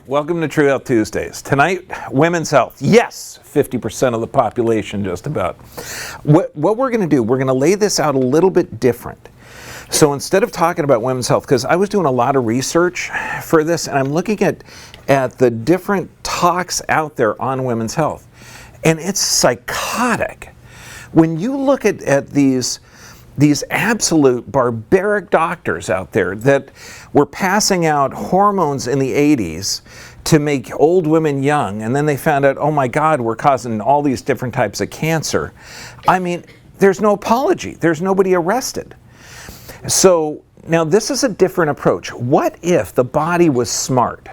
welcome to True Health Tuesdays. Tonight, women's health. Yes, 50% of the population just about. What we're going to do, we're going to lay this out a little bit different. So instead of talking about women's health, because I was doing a lot of research for this, and I'm looking at the different talks out there on women's health, and it's psychotic. When you look at these absolute barbaric doctors out there that were passing out hormones in the 80s to make old women young, and then they found out, oh my God, we're causing all these different types of cancer. I mean, there's no apology. There's nobody arrested. So now this is a different approach. What if the body was smart?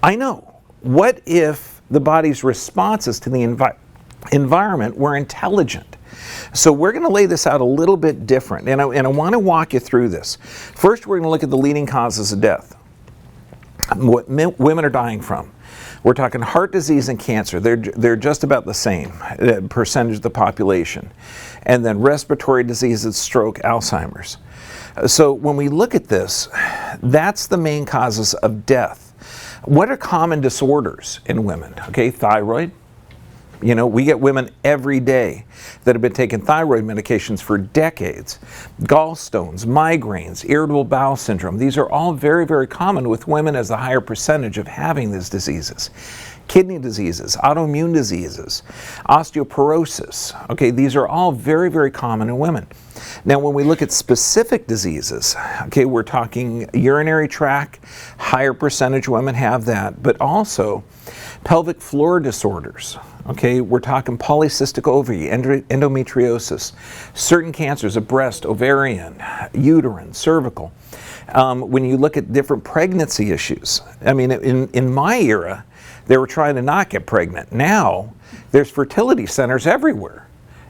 I know. What if the body's responses to the environment were intelligent? So we're going to lay this out a little bit different, and I want to walk you through this. First, we're going to look at the leading causes of death, what women are dying from. We're talking heart disease and cancer. They're just about the same percentage of the population. And then respiratory diseases, stroke, Alzheimer's. So when we look at this, that's the main causes of death. What are common disorders in women? Okay, thyroid. You know, we get women every day that have been taking thyroid medications for decades. Gallstones, migraines, irritable bowel syndrome. These are all very, very common with women as the higher percentage of having these diseases. Kidney diseases, autoimmune diseases, osteoporosis. Okay, these are all very, very common in women. Now, when we look at specific diseases, okay, we're talking urinary tract, higher percentage of women have that, but also pelvic floor disorders. Okay, we're talking polycystic ovary, endometriosis, certain cancers of breast, ovarian, uterine, cervical. When you look at different pregnancy issues, I mean, in my era, they were trying to not get pregnant. Now, there's fertility centers everywhere.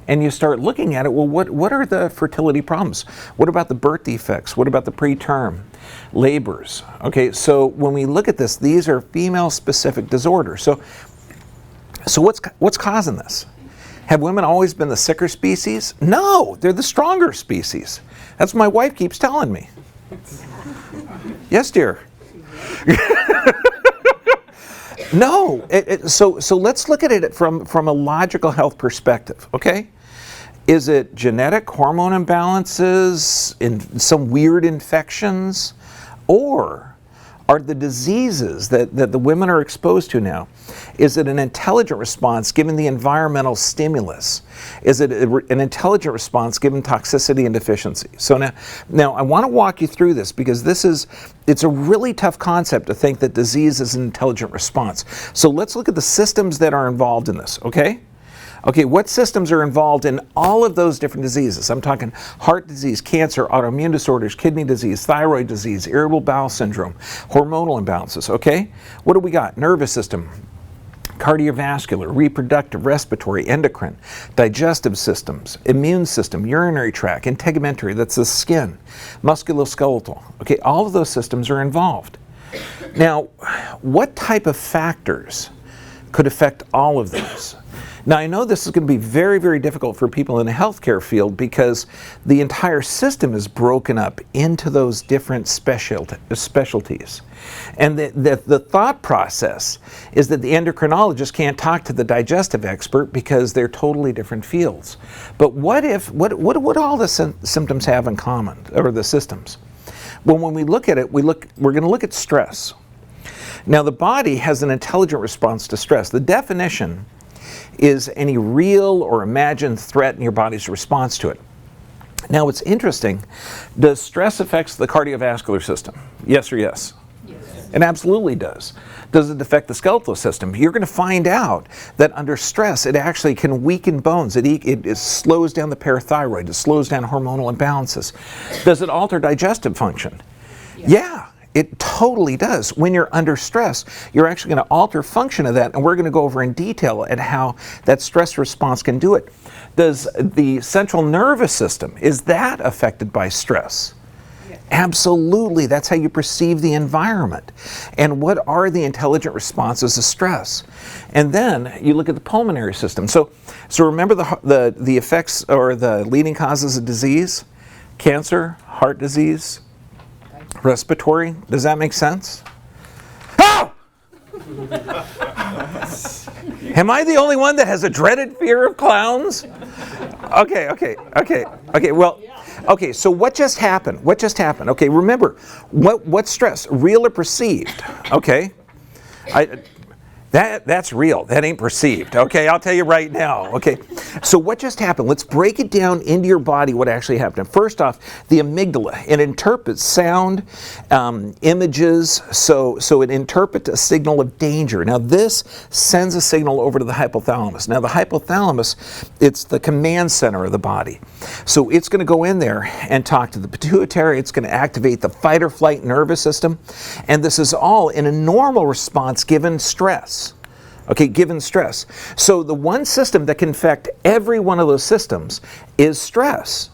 And you start looking at it, well, what are the fertility problems? What about the birth defects? What about the preterm labors? Okay, so when we look at this, these are female-specific disorders. So what's causing this? Have women always been the sicker species? No, they're the stronger species. That's what my wife keeps telling me. Yes, dear. No, so let's look at it from a logical health perspective, okay? Is it genetic hormone imbalances, some weird infections, or are the diseases that the women are exposed to now, is it an intelligent response given the environmental stimulus? Is it an intelligent response given toxicity and deficiency? So now I want to walk you through this because it's a really tough concept to think that disease is an intelligent response. So let's look at the systems that are involved in this, okay? Okay, what systems are involved in all of those different diseases? I'm talking heart disease, cancer, autoimmune disorders, kidney disease, thyroid disease, irritable bowel syndrome, hormonal imbalances, okay? What do we got? Nervous system, cardiovascular, reproductive, respiratory, endocrine, digestive systems, immune system, urinary tract, integumentary, that's the skin, musculoskeletal, okay? All of those systems are involved. Now, what type of factors could affect all of those? Now, I know this is going to be very, very difficult for people in the healthcare field because the entire system is broken up into those different specialties. And the thought process is that the endocrinologist can't talk to the digestive expert because they're totally different fields. But what all the symptoms have in common, or the systems? Well, when we look at it, we're going to look at stress. Now, the body has an intelligent response to stress. The definition is any real or imagined threat in your body's response to it. Now, what's interesting, does stress affect the cardiovascular system? Yes or yes? Yes. It absolutely does. Does it affect the skeletal system? You're going to find out that under stress, it actually can weaken bones. It slows down the parathyroid. It slows down hormonal imbalances. Does it alter digestive function? Yes. Yeah. It totally does. When you're under stress, you're actually going to alter function of that, and we're going to go over in detail at how that stress response can do it. Does the central nervous system, is that affected by stress? Yes. Absolutely. That's how you perceive the environment. And what are the intelligent responses to stress? And then you look at the pulmonary system. So remember the effects or the leading causes of disease? Cancer, heart disease, respiratory. Does that make sense? Am I the only one that has a dreaded fear of clowns? Okay, well, okay, so what just happened? Okay, remember, what's stress? Real or perceived? Okay, that's real. That ain't perceived. Okay, I'll tell you right now. Okay, so what just happened? Let's break it down into your body. What actually happened? First off, the amygdala. It interprets sound, images. So it interprets a signal of danger. Now this sends a signal over to the hypothalamus. Now the hypothalamus, it's the command center of the body. So it's going to go in there and talk to the pituitary. It's going to activate the fight or flight nervous system, and this is all in a normal response given stress. Okay, given stress. So the one system that can affect every one of those systems is stress.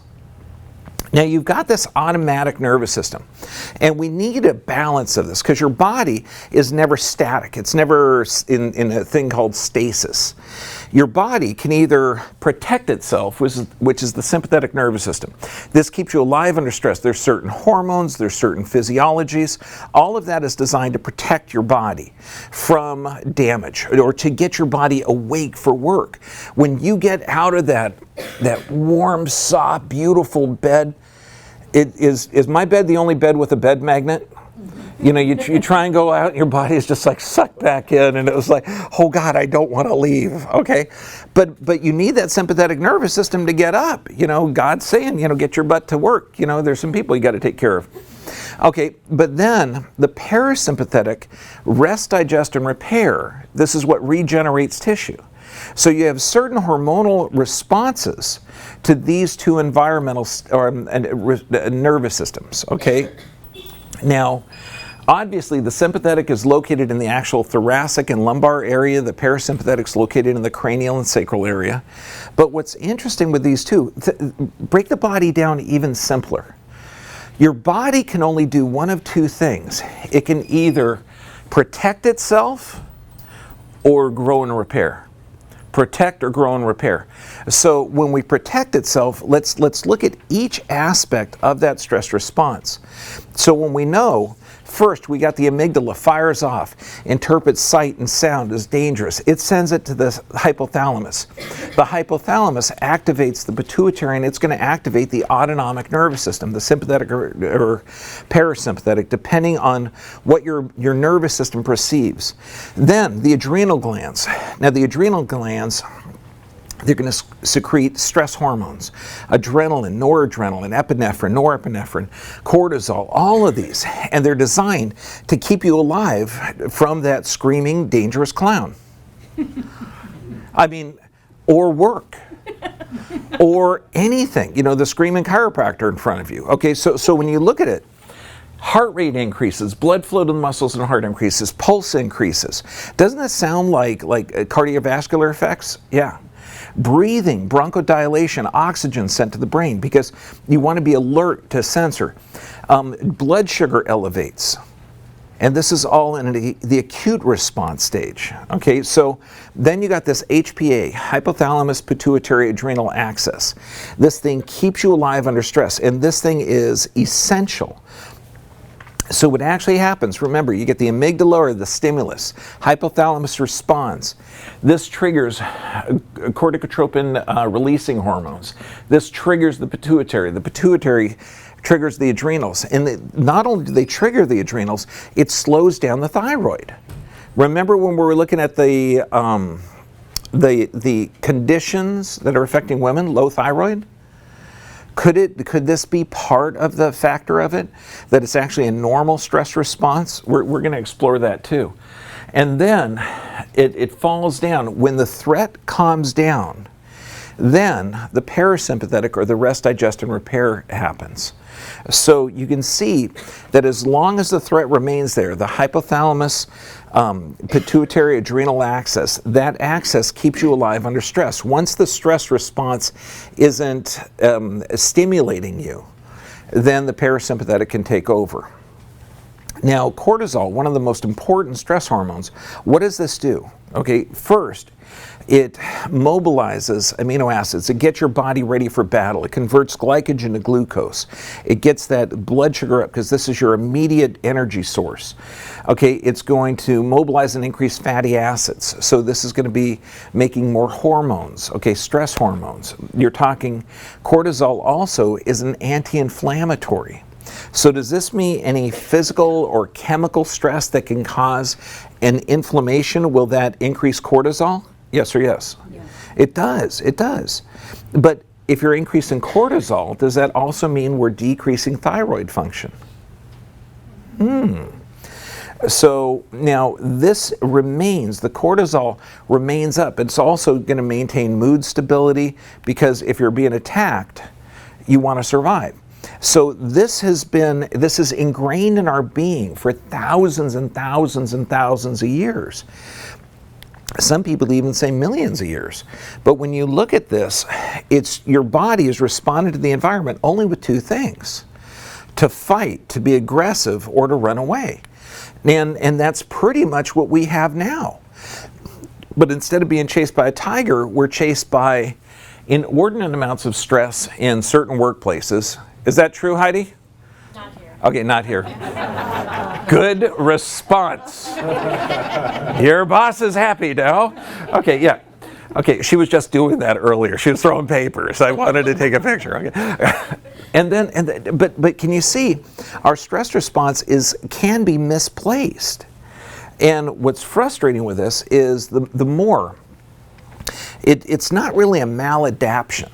Now you've got this automatic nervous system, and we need a balance of this because your body is never static. It's never in a thing called stasis. Your body can either protect itself, which is the sympathetic nervous system. This keeps you alive under stress. There's certain hormones, there's certain physiologies. All of that is designed to protect your body from damage or to get your body awake for work. When you get out of that warm, soft, beautiful bed, is my bed the only bed with a bed magnet? You know, you try and go out and your body is just like sucked back in, and it was like, oh God, I don't want to leave, okay? But you need that sympathetic nervous system to get up. You know, God's saying, you know, get your butt to work. You know, there's some people you got to take care of. Okay, but then the parasympathetic, rest, digest, and repair, this is what regenerates tissue. So you have certain hormonal responses to these two environmental nervous systems, okay? Now, obviously, the sympathetic is located in the actual thoracic and lumbar area. The parasympathetic is located in the cranial and sacral area. But what's interesting with these two, break the body down even simpler. Your body can only do one of two things. It can either protect itself or grow and repair. Protect or grow and repair. So when we protect itself, let's look at each aspect of that stress response. So when we know, first we got the amygdala fires off, interprets sight and sound as dangerous. It sends it to the hypothalamus. The hypothalamus activates the pituitary, and it's going to activate the autonomic nervous system, the sympathetic or parasympathetic, depending on what your nervous system perceives. Then the adrenal glands. Now the adrenal glands, they're going to secrete stress hormones, adrenaline, noradrenaline, epinephrine, norepinephrine, cortisol, all of these. And they're designed to keep you alive from that screaming, dangerous clown. I mean, or work, or anything. You know, the screaming chiropractor in front of you. Okay, so when you look at it, heart rate increases, blood flow to the muscles and heart increases, pulse increases. Doesn't that sound like cardiovascular effects? Yeah. Breathing, bronchodilation, oxygen sent to the brain because you want to be alert to sensor. Blood sugar elevates. And this is all in the acute response stage. Okay, so then you got this HPA, hypothalamus pituitary adrenal axis. This thing keeps you alive under stress, and this thing is essential. So what actually happens, remember, you get the amygdala or the stimulus. Hypothalamus responds. This triggers corticotropin releasing hormones. This triggers the pituitary. The pituitary triggers the adrenals. And not only do they trigger the adrenals, it slows down the thyroid. Remember when we were looking at the conditions that are affecting women, low thyroid? Could this be part of the factor of it? That it's actually a normal stress response? We're going to explore that too. And then it falls down. When the threat calms down, then the parasympathetic or the rest, digest, and repair happens. So you can see that as long as the threat remains there, the hypothalamus, pituitary adrenal axis, that axis keeps you alive under stress. Once the stress response isn't stimulating you, then the parasympathetic can take over. Now, cortisol, one of the most important stress hormones, what does this do? Okay, first, it mobilizes amino acids. It gets your body ready for battle. It converts glycogen to glucose. It gets that blood sugar up because this is your immediate energy source. Okay, it's going to mobilize and increase fatty acids. So this is going to be making more hormones, okay, stress hormones. You're talking cortisol also is an anti-inflammatory. So does this mean any physical or chemical stress that can cause an inflammation, will that increase cortisol? Yes or yes? Yes. It does, it does. But if you're increasing cortisol, does that also mean we're decreasing thyroid function? So now this remains, the cortisol remains up. It's also going to maintain mood stability because if you're being attacked, you want to survive. So this is ingrained in our being for thousands and thousands and thousands of years. Some people even say millions of years. But when you look at this, it's your body is responding to the environment only with two things: to fight, to be aggressive, or to run away. And that's pretty much what we have now. But instead of being chased by a tiger, we're chased by inordinate amounts of stress in certain workplaces. Is that true, Heidi? Not here. Okay, not here. Good response. Your boss is happy now. Okay, yeah. Okay, she was just doing that earlier. She was throwing papers. I wanted to take a picture. Okay. But can you see, our stress response can be misplaced. And what's frustrating with this is the more, it's not really a maladaptation.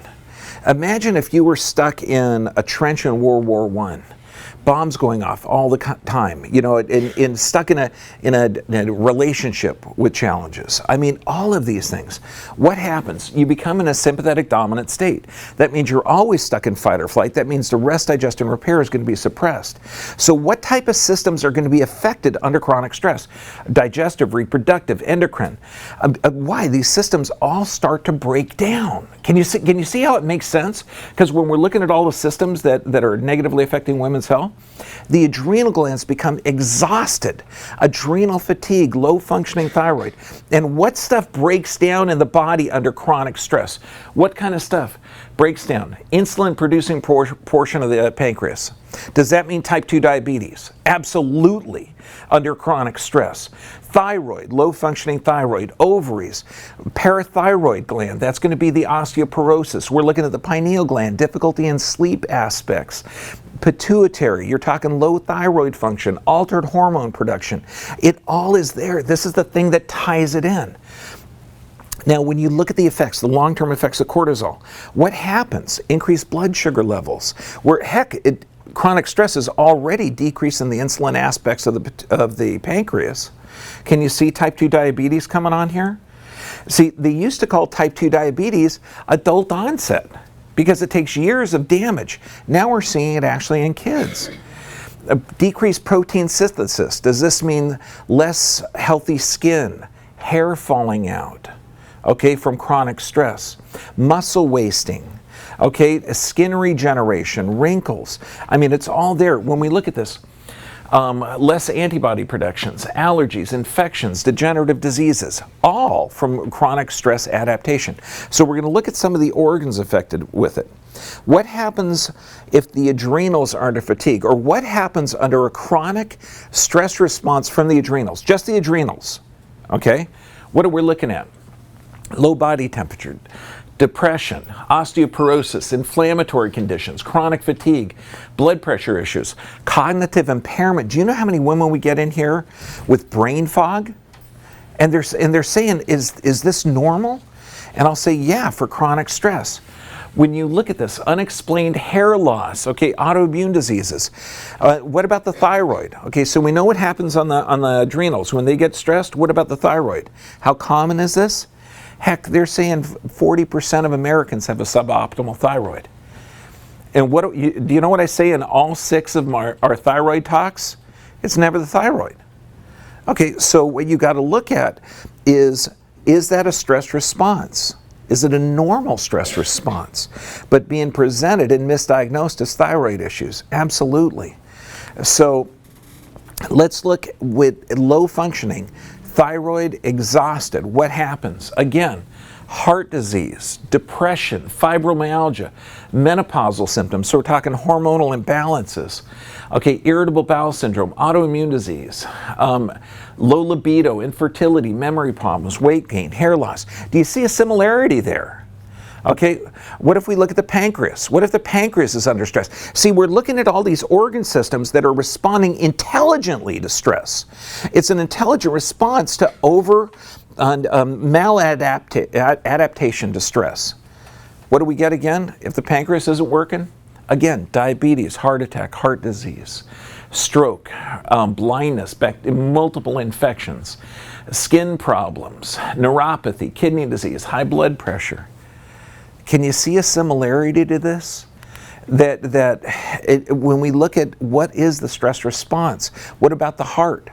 Imagine if you were stuck in a trench in World War I, bombs going off all the time, you know, stuck in a relationship with challenges. I mean, all of these things. What happens? You become in a sympathetic dominant state. That means you're always stuck in fight or flight. That means the rest, digest, and repair is going to be suppressed. So what type of systems are going to be affected under chronic stress? Digestive, reproductive, endocrine. Why? These systems all start to break down. Can you see how it makes sense? Because when we're looking at all the systems that are negatively affecting women's health, the adrenal glands become exhausted, adrenal fatigue, low functioning thyroid. And what stuff breaks down in the body under chronic stress? What kind of stuff breaks down? Insulin producing portion of the pancreas. Does that mean type 2 diabetes? Absolutely, under chronic stress. Thyroid, low functioning thyroid, ovaries, parathyroid gland, that's going to be the osteoporosis. We're looking at the pineal gland, difficulty in sleep aspects. Pituitary, you're talking low thyroid function, altered hormone production. It all is there. This is the thing that ties it in. Now, when you look at the effects, the long-term effects of cortisol, what happens? Increased blood sugar levels. Chronic stress is already decreasing the insulin aspects of the pancreas. Can you see type 2 diabetes coming on here? See, they used to call type 2 diabetes adult onset because it takes years of damage. Now we're seeing it actually in kids. Decreased protein synthesis. Does this mean less healthy skin, hair falling out, okay, from chronic stress? Muscle wasting. Okay, skin regeneration, wrinkles. I mean, it's all there. When we look at this, less antibody productions, allergies, infections, degenerative diseases, all from chronic stress adaptation. So we're going to look at some of the organs affected with it. What happens if the adrenals are under fatigue? Or what happens under a chronic stress response from the adrenals? Just the adrenals, okay? What are we looking at? Low body temperature, depression, osteoporosis, inflammatory conditions, chronic fatigue, blood pressure issues, cognitive impairment. Do you know how many women we get in here with brain fog? And they're saying, is this normal? And I'll say, yeah, for chronic stress. When you look at this, unexplained hair loss, okay, autoimmune diseases. What about the thyroid? Okay, so we know what happens on the adrenals. When they get stressed, what about the thyroid? How common is this? Heck, they're saying 40% of Americans have a suboptimal thyroid. And do you know what I say in all 6 of our thyroid talks? It's never the thyroid. Okay, so what you got to look at is that a stress response? Is it a normal stress response? But being presented and misdiagnosed as thyroid issues? Absolutely. So Let's look with low functioning, thyroid exhausted. What happens? Again, heart disease, depression, fibromyalgia, menopausal symptoms. So we're talking hormonal imbalances. Okay, irritable bowel syndrome, autoimmune disease, low libido, infertility, memory problems, weight gain, hair loss. Do you see a similarity there? Okay, what if we look at the pancreas? What if the pancreas is under stress? See, we're looking at all these organ systems that are responding intelligently to stress. It's an intelligent response to maladaptation to stress. What do we get again if the pancreas isn't working? Again, diabetes, heart attack, heart disease, stroke, blindness, multiple infections, skin problems, neuropathy, kidney disease, high blood pressure. Can you see a similarity to this? When we look at what is the stress response, what about the heart?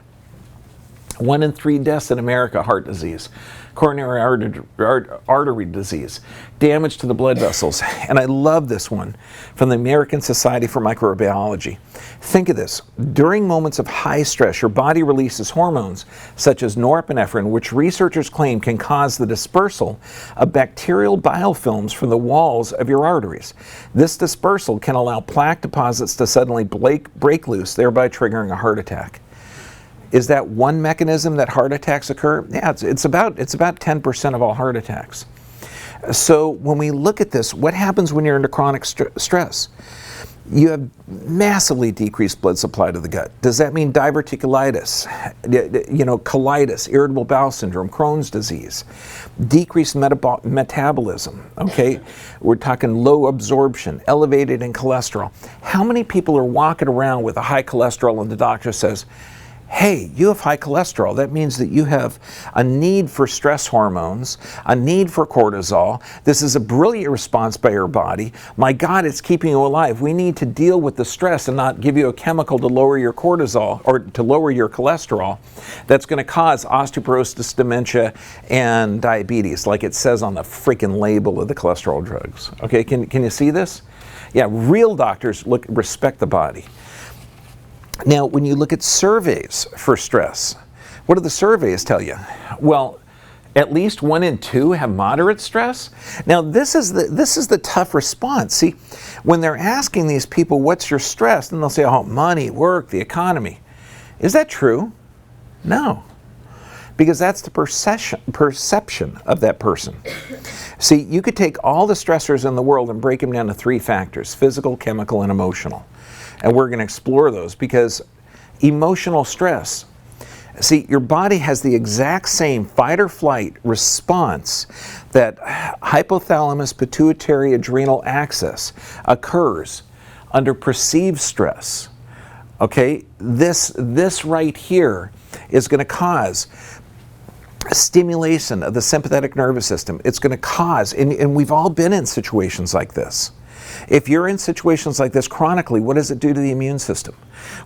1 in 3 deaths in America, heart disease, coronary artery disease, damage to the blood vessels. And I love this one from the American Society for Microbiology. Think of this. During moments of high stress, your body releases hormones such as norepinephrine, which researchers claim can cause the dispersal of bacterial biofilms from the walls of your arteries. This dispersal can allow plaque deposits to suddenly break loose, thereby triggering a heart attack. Is that one mechanism that heart attacks occur? Yeah, it's about 10% of all heart attacks. So when we look at this, what happens when you're under chronic stress? You have massively decreased blood supply to the gut. Does that mean diverticulitis, colitis, irritable bowel syndrome, Crohn's disease, decreased metabolism, okay? We're talking low absorption, elevated in cholesterol. How many people are walking around with a high cholesterol and the doctor says, hey, you have high cholesterol. That means that you have a need for stress hormones, a need for cortisol. This is a brilliant response by your body. My God, it's keeping you alive. We need to deal with the stress and not give you a chemical to lower your cortisol or to lower your cholesterol that's going to cause osteoporosis, dementia, and diabetes, like it says on the freaking label of the cholesterol drugs. Okay, can you see this? Yeah, real doctors respect the body. Now, when you look at surveys for stress, what do the surveys tell you? Well, at least 1 in 2 have moderate stress. Now, this is the tough response. See, when they're asking these people, what's your stress? And they'll say, oh, money, work, the economy. Is that true? No. Because that's the perception of that person. See, you could take all the stressors in the world and break them down to 3 factors: physical, chemical, and emotional. And we're going to explore those because emotional stress, see, your body has the exact same fight or flight response that hypothalamus, pituitary, adrenal axis occurs under perceived stress. Okay, this right here is going to cause stimulation of the sympathetic nervous system. It's going to cause, and we've all been in situations like this. If you're in situations like this chronically, what does it do to the immune system?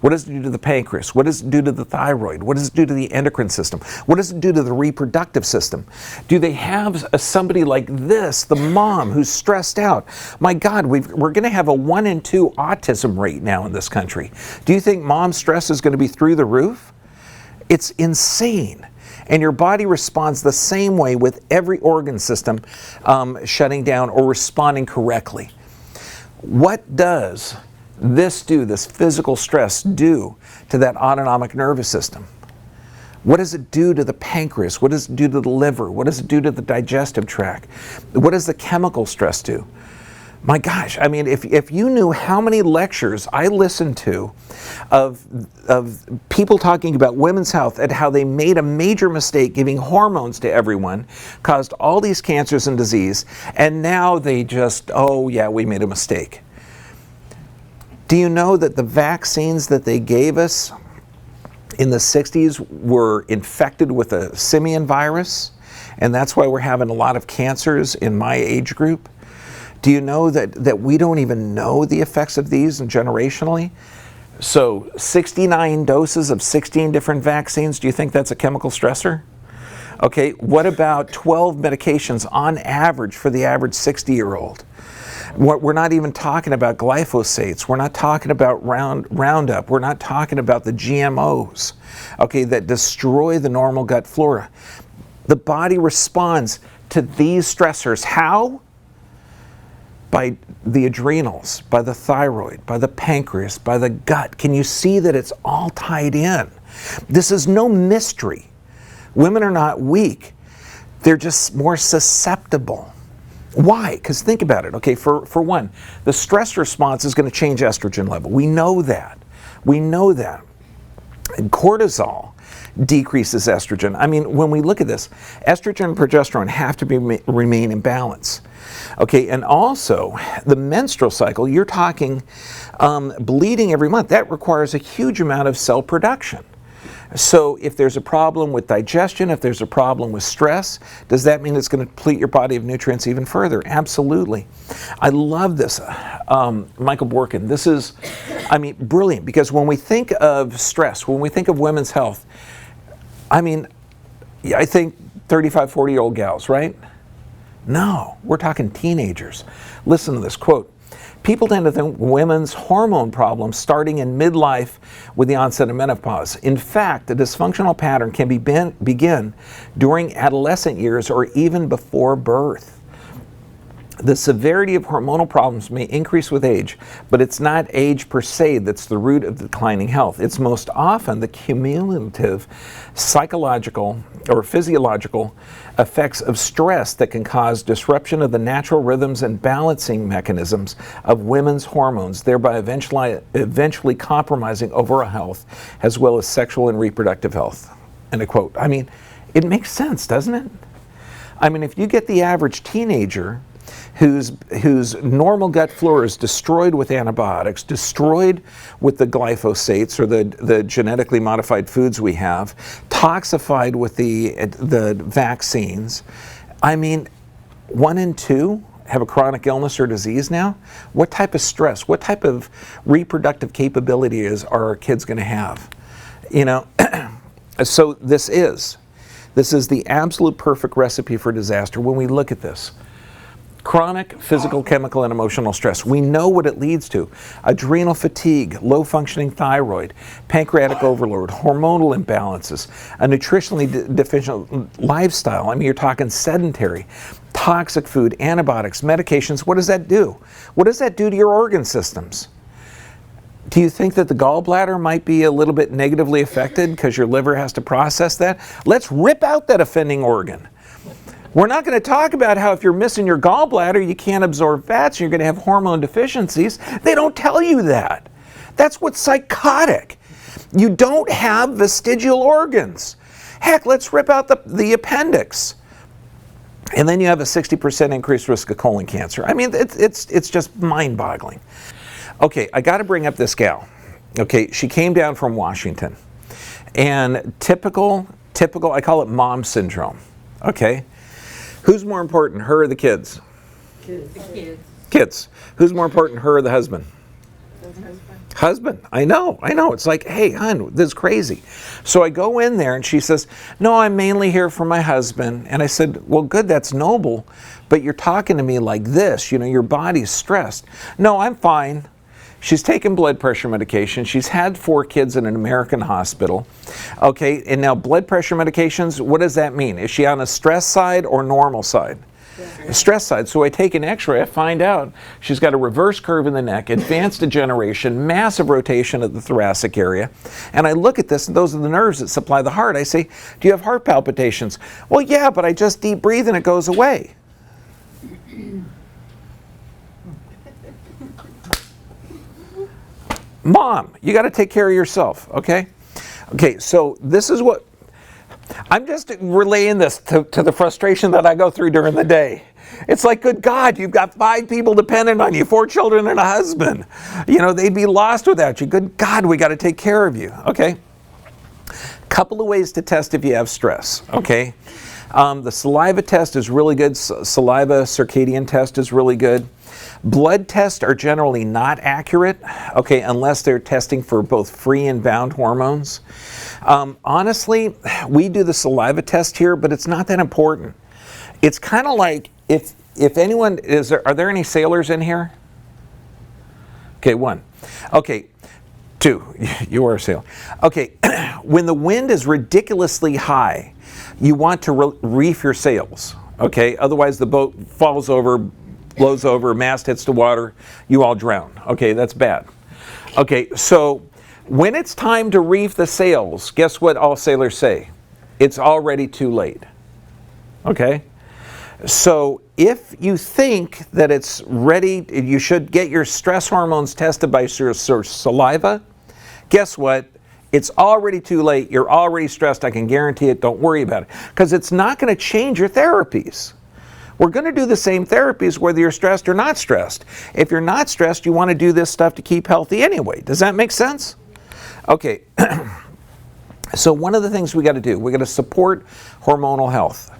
What does it do to the pancreas? What does it do to the thyroid? What does it do to the endocrine system? What does it do to the reproductive system? Do they have somebody like this, the mom who's stressed out? My God, we're going to have a 1 in 2 autism rate now in this country. Do you think mom's stress is going to be through the roof? It's insane. And your body responds the same way with every organ system shutting down or responding correctly. What does this do, this physical stress, do to that autonomic nervous system? What does it do to the pancreas? What does it do to the liver? What does it do to the digestive tract? What does the chemical stress do? My gosh, I mean, if you knew how many lectures I listened to of people talking about women's health and how they made a major mistake giving hormones to everyone, caused all these cancers and disease, and now they just, oh yeah, we made a mistake. Do you know that the vaccines that they gave us in the 60s were infected with a simian virus? And that's why we're having a lot of cancers in my age group. Do you know that we don't even know the effects of these generationally? So 69 doses of 16 different vaccines, do you think that's a chemical stressor? Okay, what about 12 medications on average for the average 60-year-old? We're not even talking about glyphosates. We're not talking about Roundup. We're not talking about the GMOs, okay, that destroy the normal gut flora. The body responds to these stressors. How? By the adrenals, by the thyroid, by the pancreas, by the gut. Can you see that it's all tied in? This is no mystery. Women are not weak. They're just more susceptible. Why? Because think about it. Okay, for one, the stress response is going to change estrogen level. We know that. We know that. And cortisol decreases estrogen. I mean, when we look at this, estrogen and progesterone have to remain in balance. Okay, and also the menstrual cycle, you're talking bleeding every month. That requires a huge amount of cell production. So if there's a problem with digestion, if there's a problem with stress, does that mean it's going to deplete your body of nutrients even further? Absolutely. I love this. Michael Borkin, this is, I mean, brilliant, because when we think of stress, when we think of women's health, I mean, I think 35, 40-year-old gals, right? No, we're talking teenagers. Listen to this quote. People tend to think women's hormone problems starting in midlife with the onset of menopause. In fact, the dysfunctional pattern can begin during adolescent years or even before birth. The severity of hormonal problems may increase with age, but it's not age per se that's the root of declining health. It's most often the cumulative psychological or physiological effects of stress that can cause disruption of the natural rhythms and balancing mechanisms of women's hormones, thereby eventually compromising overall health as well as sexual and reproductive health. End of quote. I mean, it makes sense, doesn't it? I mean, if you get the average teenager whose normal gut flora is destroyed with antibiotics, destroyed with the glyphosates or the genetically modified foods we have, toxified with the vaccines. I mean, 1 in 2 have a chronic illness or disease now. What type of stress, what type of reproductive capability are our kids going to have? You know, so this is the absolute perfect recipe for disaster when we look at this. Chronic physical, chemical, and emotional stress. We know what it leads to. Adrenal fatigue, low functioning thyroid, pancreatic overload, hormonal imbalances, a nutritionally deficient lifestyle. I mean, you're talking sedentary, toxic food, antibiotics, medications. What does that do? What does that do to your organ systems? Do you think that the gallbladder might be a little bit negatively affected because your liver has to process that? Let's rip out that offending organ. We're not going to talk about how if you're missing your gallbladder, you can't absorb fats, and you're going to have hormone deficiencies. They don't tell you that. That's what's psychotic. You don't have vestigial organs. Heck, let's rip out the appendix. And then you have a 60% increased risk of colon cancer. I mean, it's just mind-boggling. Okay, I got to bring up this gal. Okay, she came down from Washington. And typical, I call it mom syndrome. Okay? Who's more important, her or the kids? Kids. The kids. Kids. Who's more important, her or the husband? The husband. Husband. I know. It's like, hey, hon, this is crazy. So I go in there and she says, no, I'm mainly here for my husband. And I said, well, good, that's noble, but you're talking to me like this, you know, your body's stressed. No, I'm fine. She's taken blood pressure medication. She's had 4 kids in an American hospital. Okay, and now blood pressure medications, what does that mean? Is she on a stress side or normal side? Yeah. Stress side. So I take an x-ray, I find out she's got a reverse curve in the neck, advanced degeneration, massive rotation of the thoracic area. And I look at this, and those are the nerves that supply the heart. I say, do you have heart palpitations? Well, yeah, but I just deep breathe and it goes away. Mom, you got to take care of yourself, okay? Okay, so this is what, I'm just relaying this to the frustration that I go through during the day. It's like, good God, you've got 5 people dependent on you, 4 children and a husband. You know, they'd be lost without you. Good God, we got to take care of you, okay? Couple of ways to test if you have stress, okay? The saliva test is really good. Saliva circadian test is really good. Blood tests are generally not accurate, okay, unless they're testing for both free and bound hormones. Honestly, we do the saliva test here, but it's not that important. It's kind of like if if anyone are there any sailors in here? Okay, 1. Okay, 2. You are a sailor. Okay, when the wind is ridiculously high, you want to reef your sails. Okay, otherwise the boat falls over, blows over, mast hits the water, you all drown. Okay, that's bad. Okay, so when it's time to reef the sails, guess what all sailors say? It's already too late. Okay? So if you think that it's ready, you should get your stress hormones tested by your saliva, guess what? It's already too late. You're already stressed. I can guarantee it. Don't worry about it. Because it's not going to change your therapies. We're going to do the same therapies whether you're stressed or not stressed. If you're not stressed, you want to do this stuff to keep healthy anyway. Does that make sense? Okay. So one of the things we got to do, we got to support hormonal health.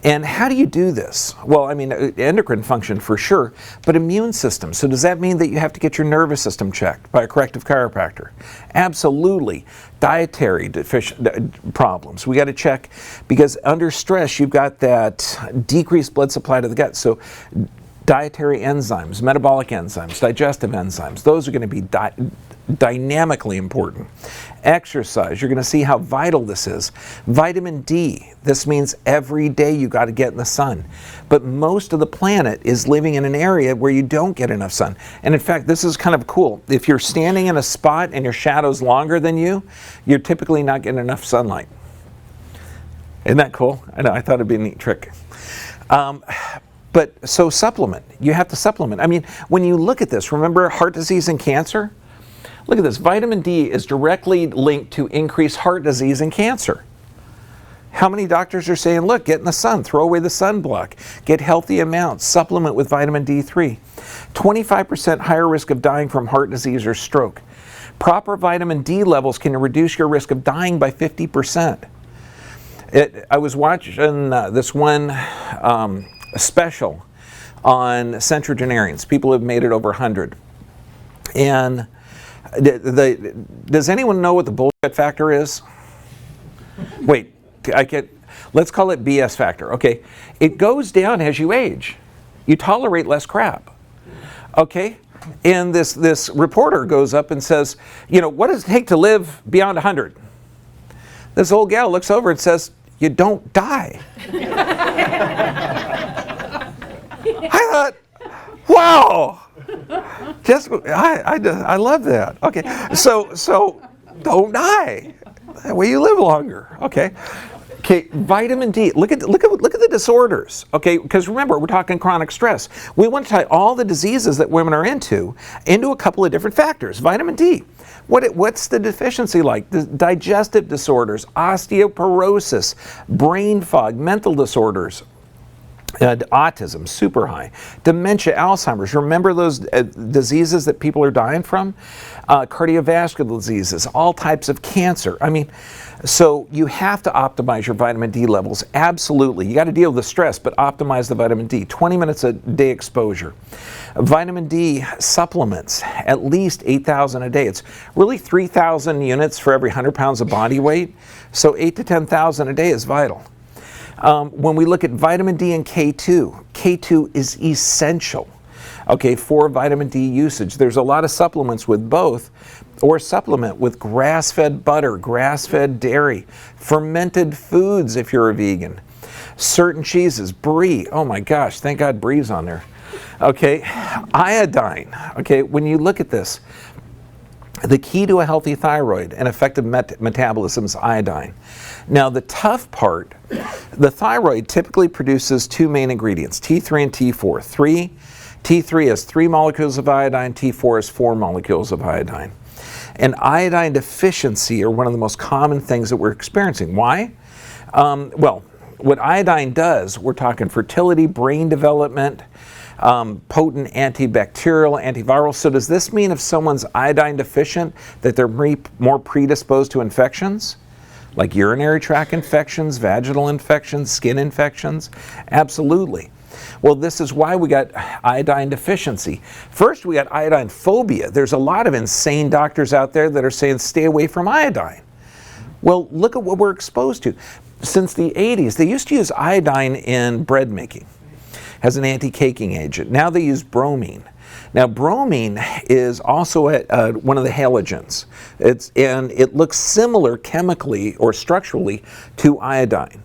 And how do you do this? Well, I mean, endocrine function for sure, but immune system. So does that mean that you have to get your nervous system checked by a corrective chiropractor? Absolutely. Dietary problems. We got to check because under stress, you've got that decreased blood supply to the gut. So dietary enzymes, metabolic enzymes, digestive enzymes, those are going to be dynamically important. Exercise, you're going to see how vital this is. Vitamin D, this means every day you got to get in the sun. But most of the planet is living in an area where you don't get enough sun. And in fact, this is kind of cool. If you're standing in a spot and your shadow's longer than you, you're typically not getting enough sunlight. Isn't that cool? I know, I thought it'd be a neat trick. But so supplement, you have to supplement. I mean, when you look at this, remember heart disease and cancer? Look at this, vitamin D is directly linked to increased heart disease and cancer. How many doctors are saying, look, get in the sun, throw away the sunblock, get healthy amounts, supplement with vitamin D3. 25% higher risk of dying from heart disease or stroke. Proper vitamin D levels can reduce your risk of dying by 50%. I was watching this one special on centrogenarians. People have made it over 100. And does anyone know what the bullshit factor is? Wait, let's call it BS factor. Okay, it goes down as you age. You tolerate less crap. Okay, and this reporter goes up and says, you know, what does it take to live beyond 100? This old gal looks over and says, you don't die. I thought, wow. I love that. Okay, so don't die. That way you live longer. Okay, vitamin D. Look at the disorders. Okay, because remember we're talking chronic stress. We want to tie all the diseases that women are into a couple of different factors. Vitamin D. What's the deficiency like? The digestive disorders, osteoporosis, brain fog, mental disorders. Autism, super high. Dementia, Alzheimer's. Remember those diseases that people are dying from? Cardiovascular diseases, all types of cancer. I mean, so you have to optimize your vitamin D levels. Absolutely. You got to deal with the stress, but optimize the vitamin D. 20 minutes a day exposure. Vitamin D supplements, at least 8,000 a day. It's really 3,000 units for every 100 pounds of body weight. So 8 to 10,000 a day is vital. When we look at vitamin D and K2, K2 is essential, okay, for vitamin D usage. There's a lot of supplements with both, or supplement with grass-fed butter, grass-fed dairy, fermented foods if you're a vegan, certain cheeses, brie. Oh my gosh, thank God brie's on there. Okay, iodine. Okay, when you look at this, the key to a healthy thyroid and effective metabolism is iodine. Now the tough part, the thyroid typically produces two main ingredients, T3 and T4. T3 has 3 molecules of iodine, T4 has 4 molecules of iodine. And iodine deficiency are one of the most common things that we're experiencing. Why? Well, what iodine does, we're talking fertility, brain development, potent antibacterial, antiviral. So does this mean if someone's iodine deficient that they're more predisposed to infections? Like urinary tract infections, vaginal infections, skin infections? Absolutely. Well, this is why we got iodine deficiency. First, we got iodine phobia. There's a lot of insane doctors out there that are saying stay away from iodine. Well, look at what we're exposed to. Since the 80s, they used to use iodine in bread making. has an anti-caking agent. Now they use bromine. Now bromine is also one of the halogens. And it looks similar chemically or structurally to iodine.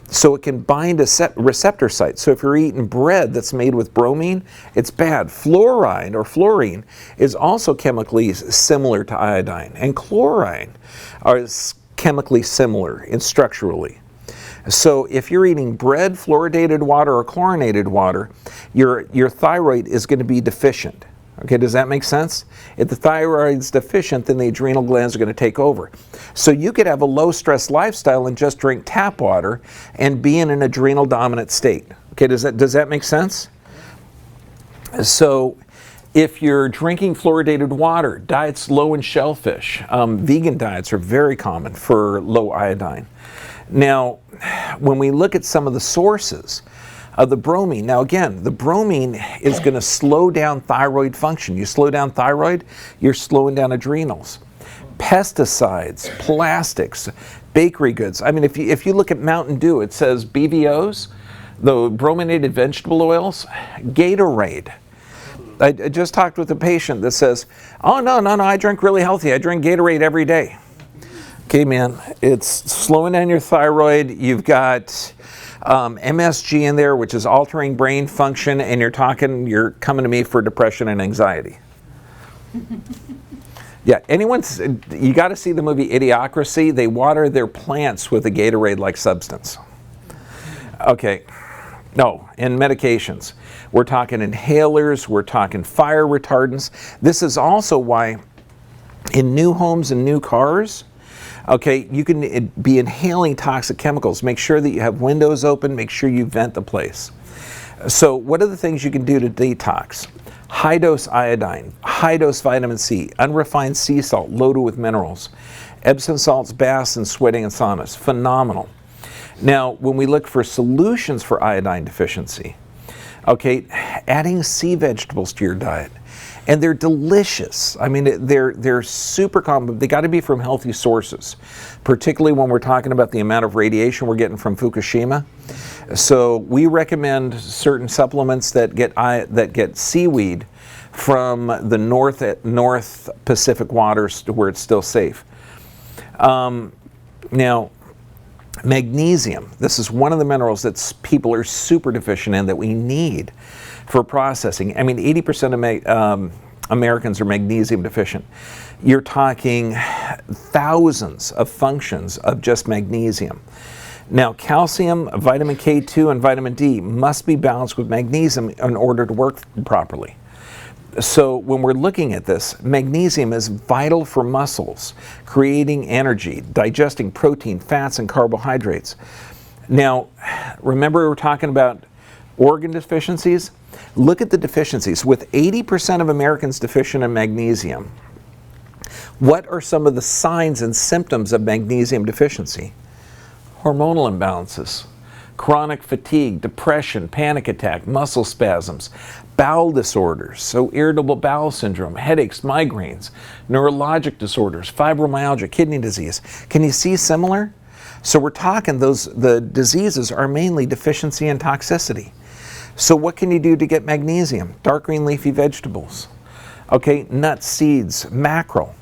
So it can bind a receptor site. So if you're eating bread that's made with bromine, it's bad. Fluoride or fluorine is also chemically similar to iodine. And chlorine is chemically similar and structurally. So if you're eating bread, fluoridated water, or chlorinated water, your thyroid is going to be deficient. Okay, does that make sense? If the thyroid's deficient, then the adrenal glands are going to take over. So you could have a low-stress lifestyle and just drink tap water and be in an adrenal dominant state. Okay, does that make sense? So if you're drinking fluoridated water, diets low in shellfish, vegan diets are very common for low iodine. Now, when we look at some of the sources of the bromine, now again, the bromine is going to slow down thyroid function. You slow down thyroid, you're slowing down adrenals. Pesticides, plastics, bakery goods. I mean, if you look at Mountain Dew, it says BVOs, the brominated vegetable oils, Gatorade. I just talked with a patient that says, oh, no, I drink really healthy. I drink Gatorade every day. Okay, man, it's slowing down your thyroid. You've got MSG in there, which is altering brain function, and you're coming to me for depression and anxiety. Yeah, you got to see the movie Idiocracy. They water their plants with a Gatorade-like substance. Okay, no, and medications. We're talking inhalers, we're talking fire retardants. This is also why in new homes and new cars, okay, you can be inhaling toxic chemicals. Make sure that you have windows open, make sure you vent the place. So what are the things you can do to detox? High dose iodine, high dose vitamin C, unrefined sea salt loaded with minerals, Epsom salts, baths, and sweating and saunas. Phenomenal. Now, when we look for solutions for iodine deficiency, okay, adding sea vegetables to your diet. And they're delicious. I mean, they're super common. They got to be from healthy sources, particularly when we're talking about the amount of radiation we're getting from Fukushima. So we recommend certain supplements that get seaweed from the North Pacific waters to where it's still safe. Now, magnesium. This is one of the minerals that people are super deficient in that we need for processing. I mean, 80% of Americans are magnesium deficient. You're talking thousands of functions of just magnesium. Now, calcium, vitamin K2, and vitamin D must be balanced with magnesium in order to work properly. So when we're looking at this, magnesium is vital for muscles, creating energy, digesting protein, fats, and carbohydrates. Now, remember we're talking about organ deficiencies? Look at the deficiencies. With 80% of Americans deficient in magnesium, what are some of the signs and symptoms of magnesium deficiency? Hormonal imbalances, chronic fatigue, depression, panic attack, muscle spasms, bowel disorders, so irritable bowel syndrome, headaches, migraines, neurologic disorders, fibromyalgia, kidney disease. Can you see similar? So we're talking the diseases are mainly deficiency and toxicity. So what can you do to get magnesium? Dark green leafy vegetables. Okay, nuts, seeds, mackerel,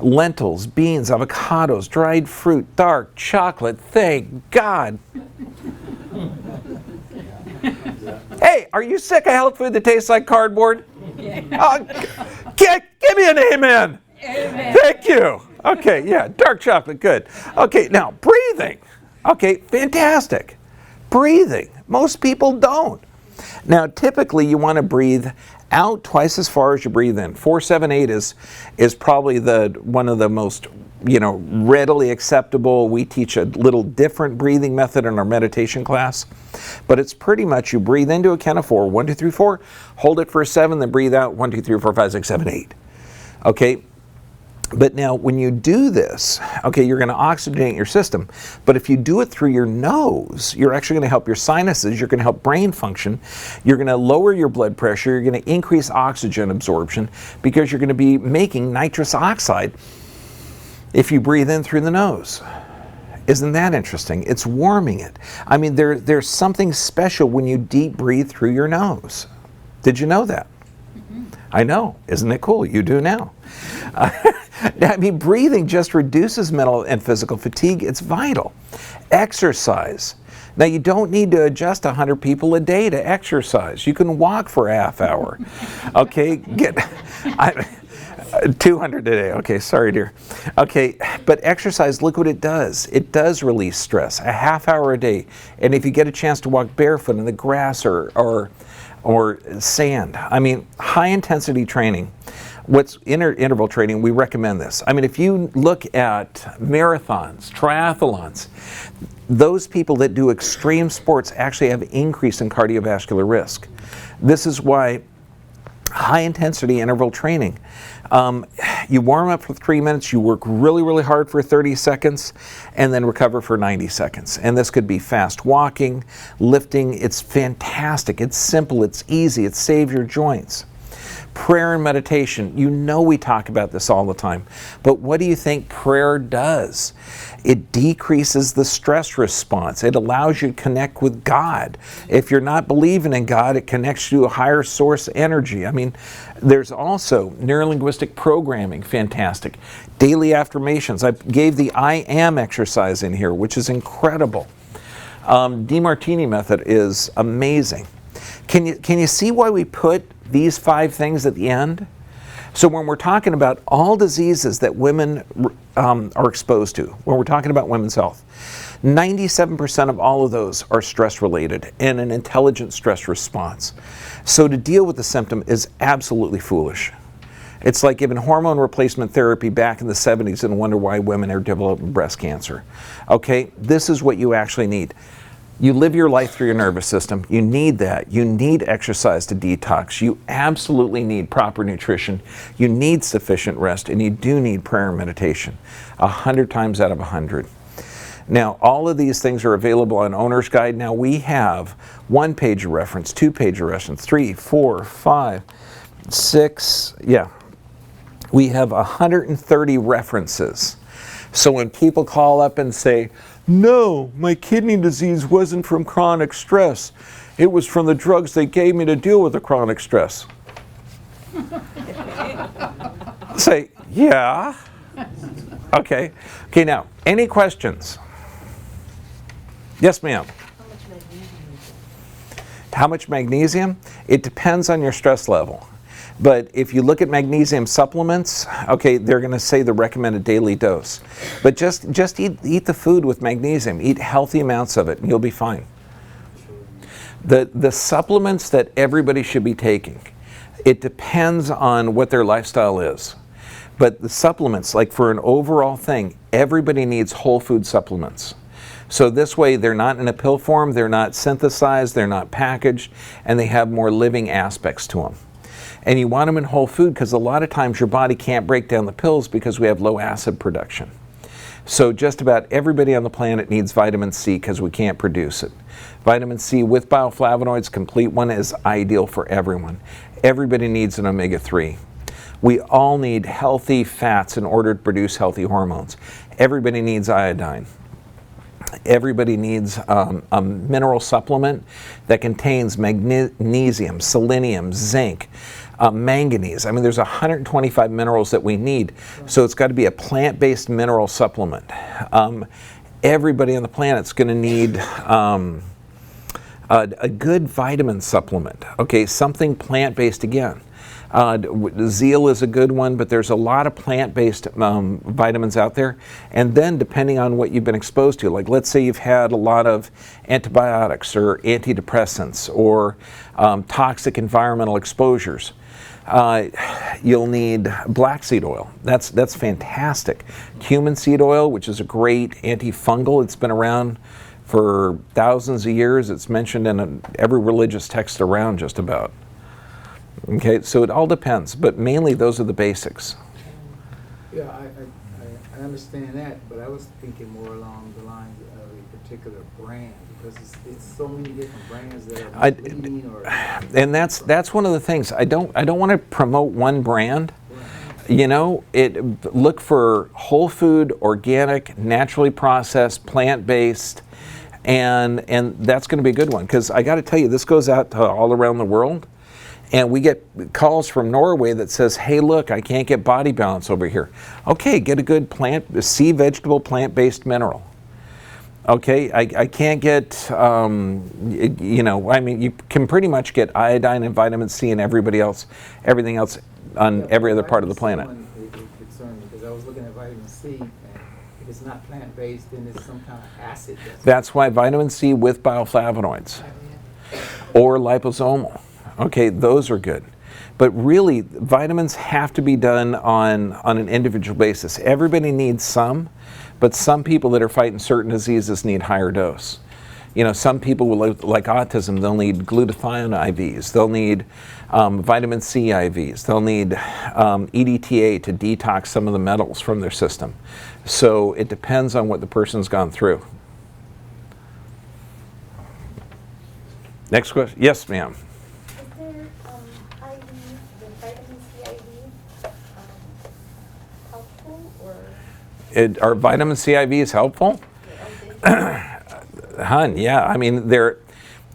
lentils, beans, avocados, dried fruit, dark chocolate. Thank God. Hey, are you sick of health food that tastes like cardboard? Give me an amen. Amen. Thank you. Okay, yeah, dark chocolate, good. Okay, now breathing. Okay, fantastic. Breathing. Most people don't. Now, typically you want to breathe out twice as far as you breathe in. 4-7-8 is probably one of the most readily acceptable. We teach a little different breathing method in our meditation class, but it's pretty much you breathe into a count of 4, 1, 2, 3, 4, hold it for 7, then breathe out 1, 2, 3, 4, 5, 6, 7, 8. Okay. But now when you do this, okay, you're going to oxygenate your system. But if you do it through your nose, you're actually going to help your sinuses, you're going to help brain function, you're going to lower your blood pressure, you're going to increase oxygen absorption because you're going to be making nitrous oxide if you breathe in through the nose. Isn't that interesting? It's warming it. I mean, there's something special when you deep breathe through your nose. Did you know that? I know. Isn't it cool? You do now. I mean, breathing just reduces mental and physical fatigue. It's vital. Exercise. Now, you don't need to adjust 100 people a day to exercise. You can walk for a half hour. Okay, 200 a day. Okay, sorry, dear. Okay, but exercise, look what it does. It does release stress, a half hour a day. And if you get a chance to walk barefoot in the grass or sand, I mean, high intensity training, what's interval training, we recommend this. I mean, if you look at marathons, triathlons, those people that do extreme sports actually have increase in cardiovascular risk. This is why high intensity interval training, you warm up for 3 minutes, you work really, really hard for 30 seconds, and then recover for 90 seconds. And this could be fast walking, lifting. It's fantastic. It's simple. It's easy. It saves your joints. Prayer and meditation, you know we talk about this all the time, but what do you think prayer does? It decreases the stress response. It allows you to connect with God. If you're not believing in God, it connects you to a higher source energy. I mean, there's also neurolinguistic programming, fantastic. Daily affirmations. I gave the I am exercise in here, which is incredible. DeMartini method is amazing. Can you see why we put these 5 things at the end? So when we're talking about all diseases that women are exposed to, when we're talking about women's health, 97% of all of those are stress related and an intelligent stress response. So to deal with the symptom is absolutely foolish. It's like giving hormone replacement therapy back in the 70s and wonder why women are developing breast cancer. Okay, this is what you actually need. You live your life through your nervous system. You need that. You need exercise to detox. You absolutely need proper nutrition. You need sufficient rest, and you do need prayer and meditation, 100 times out of 100. Now, all of these things are available on Owner's Guide. Now, we have 1-page of reference, 2-page of reference, 3, 4, 5, 6, we have 130 references. So when people call up and say, no, my kidney disease wasn't from chronic stress. It was from the drugs they gave me to deal with the chronic stress. Say, yeah. Okay. Okay, now, any questions? Yes, ma'am. How much magnesium? It depends on your stress level. But if you look at magnesium supplements, okay, they're going to say the recommended daily dose. But just eat the food with magnesium. Eat healthy amounts of it, and you'll be fine. The supplements that everybody should be taking, it depends on what their lifestyle is. But the supplements, like for an overall thing, everybody needs whole food supplements. So this way they're not in a pill form, they're not synthesized, they're not packaged, and they have more living aspects to them. And you want them in whole food because a lot of times your body can't break down the pills because we have low acid production. So just about everybody on the planet needs vitamin C because we can't produce it. Vitamin C with bioflavonoids, complete one, is ideal for everyone. Everybody needs an omega-3. We all need healthy fats in order to produce healthy hormones. Everybody needs iodine. Everybody needs a mineral supplement that contains magnesium, selenium, zinc, manganese. I mean, there's 125 minerals that we need. So it's got to be a plant-based mineral supplement. Everybody on the planet's going to need a good vitamin supplement. Okay, something plant-based again. Zeal is a good one, but there's a lot of plant-based vitamins out there. And then depending on what you've been exposed to, like let's say you've had a lot of antibiotics or antidepressants or toxic environmental exposures, you'll need black seed oil. That's fantastic. Cumin seed oil, which is a great antifungal. It's been around for thousands of years. It's mentioned in every religious text around just about. Okay, so it all depends, but mainly those are the basics. Yeah, I understand that, but I was thinking more along the lines of a particular brand, because it's so many different brands that are lean or. And that's one of the things. I don't want to promote one brand. Right. You know, look for whole food, organic, naturally processed, plant-based, and that's going to be a good one. Because I got to tell you, this goes out to all around the world, and we get calls from Norway that says, "Hey, look, I can't get body balance over here." Okay, get a good sea vegetable, plant-based mineral. Okay, I can't get, you know, I mean, you can pretty much get iodine and vitamin C and everything else on every other part of the planet. It concerned me because I was looking at vitamin C, and if it's not plant-based, then it's some kind of acid. That's why vitamin C with bioflavonoids or liposomal. Okay, those are good. But really, vitamins have to be done on an individual basis. Everybody needs some, but some people that are fighting certain diseases need higher dose. You know, some people with like autism, they'll need glutathione IVs. They'll need vitamin C IVs. They'll need EDTA to detox some of the metals from their system. So it depends on what the person's gone through. Next question. Yes, ma'am. Is there IV, the vitamin C IV, helpful or? Are vitamin C IVs helpful? Hun, yeah. I mean, they're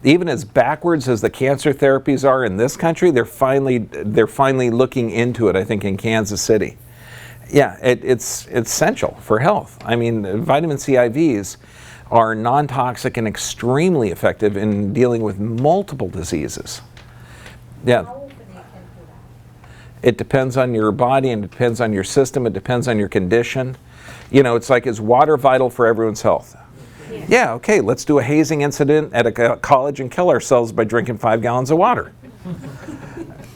even as backwards as the cancer therapies are in this country. They're finally looking into it. I think in Kansas City. Yeah, it's essential for health. I mean, vitamin C IVs are non-toxic and extremely effective in dealing with multiple diseases. Yeah. How often you can do that? It depends on your body and it depends on your system. It depends on your condition. You know, it's like, is water vital for everyone's health? Yeah, okay, let's do a hazing incident at a college and kill ourselves by drinking 5 gallons of water.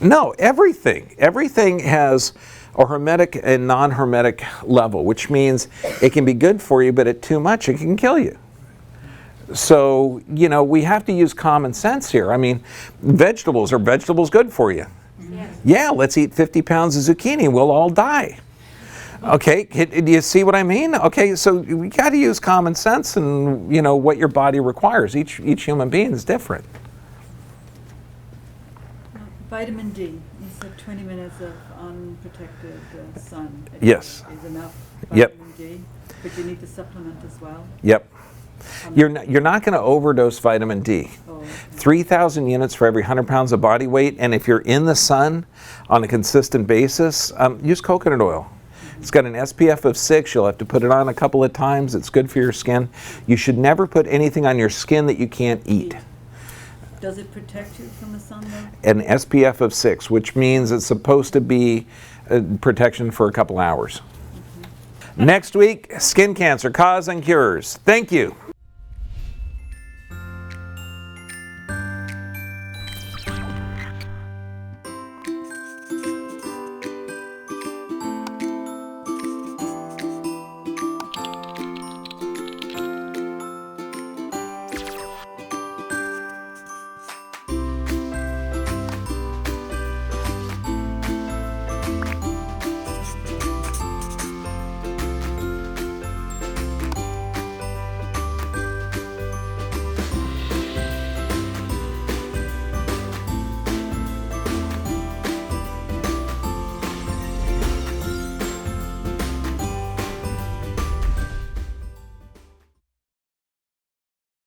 No, everything has a hermetic and non-hermetic level, which means it can be good for you, but at too much, it can kill you. So, you know, we have to use common sense here. I mean, are vegetables good for you? Yes. Yeah, let's eat 50 pounds of zucchini, we'll all die. Okay, do you see what I mean? Okay, so we got to use common sense and, you know, what your body requires. Each human being is different. Vitamin D. You said 20 minutes of unprotected sun. Yes. Is enough Yep. vitamin D, but you need to supplement as well. Yep. You're not going to overdose vitamin D. Oh, 3,000 units for every 100 pounds of body weight, and if you're in the sun on a consistent basis, use coconut oil. It's got an SPF of 6. You'll have to put it on a couple of times. It's good for your skin. You should never put anything on your skin that you can't eat. does it protect you from the sun though? An SPF of 6, which means it's supposed to be protection for a couple hours. Next week, skin cancer, cause and cures. Thank you.